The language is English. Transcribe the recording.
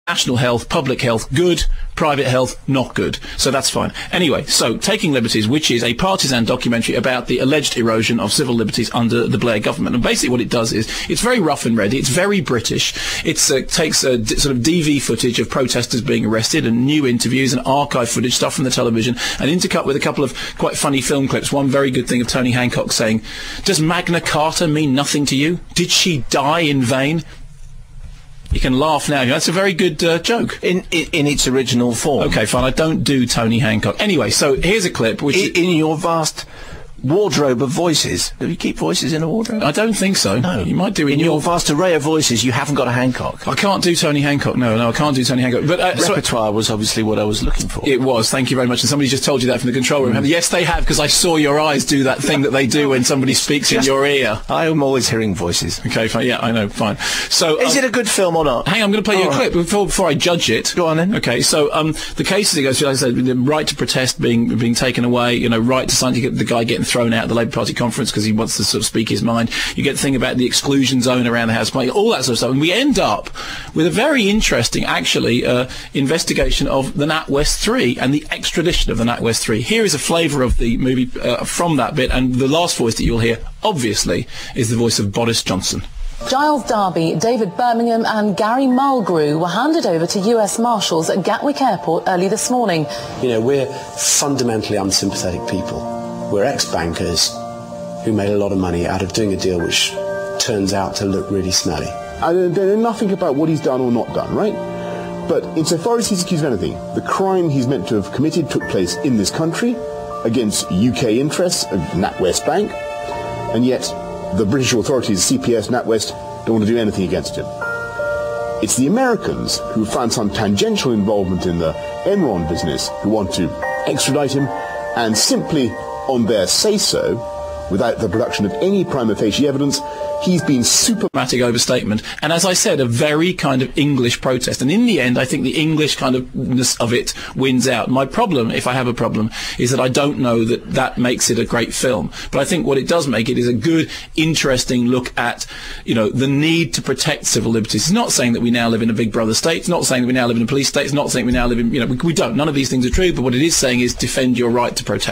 National health, public health, good. Private health, not good. So that's fine. Anyway, so Taking Liberties, which is a partisan documentary about the alleged erosion of civil liberties under the Blair government. And basically what it does is, it's very rough and ready. It's very British. It takes sort of DV footage of protesters being arrested and new interviews and archive footage, stuff from the television, and intercut with a couple of quite funny film clips. One very good thing of Tony Hancock saying, "Does Magna Carta mean nothing to you? Did she die in vain?" You can laugh now. That's a very good joke. In its original form. Okay, fine. I don't do Tony Hancock. Anyway, so here's a clip which... In your vast wardrobe of voices. Do you keep voices in a wardrobe? I don't think so. No. You might do in your vast array of voices, you haven't got a Hancock. I can't do Tony Hancock. No, I can't do Tony Hancock. But repertoire was obviously what I was looking for. It was. Thank you very much. And somebody just told you that from the control room. Yes, they have, because I saw your eyes do that thing that they do when somebody speaks in your ear. I am always hearing voices. Okay, fine. Yeah, I know. Fine. So, is it a good film or not? Hang on, I'm going to play you a clip before I judge it. Go on then. Okay, so the cases it goes through, like I said, the right to protest being taken away, you know, right to sign, you get the guy getting thrown out of the Labour Party conference because he wants to sort of speak his mind. You get the thing about the exclusion zone around the House, all that sort of stuff. And we end up with a very interesting, actually, investigation of the NatWest 3 and the extradition of the NatWest 3. Here is a flavour of the movie from that bit, and the last voice that you'll hear, obviously, is the voice of Boris Johnson. Giles Darby, David Birmingham and Gary Mulgrew were handed over to US Marshals at Gatwick Airport early this morning. You know, we're fundamentally unsympathetic people. We're ex-bankers who made a lot of money out of doing a deal which turns out to look really smelly. I don't know nothing about what he's done or not done, right? But insofar as he's accused of anything, the crime he's meant to have committed took place in this country, against UK interests of NatWest Bank, and yet the British authorities, CPS, NatWest, don't want to do anything against him. It's the Americans who found some tangential involvement in the Enron business who want to extradite him, and simply on their say-so, without the production of any prima facie evidence, he's been dramatic overstatement, and as I said, a very kind of English protest. And in the end, I think the English kind ofness of it wins out. My problem, if I have a problem, is that I don't know that makes it a great film. But I think what it does make it is a good, interesting look at, you know, the need to protect civil liberties. It's not saying that we now live in a Big Brother state. It's not saying that we now live in a police state. It's not saying we now live in, you know, we don't. None of these things are true. But what it is saying is defend your right to protest.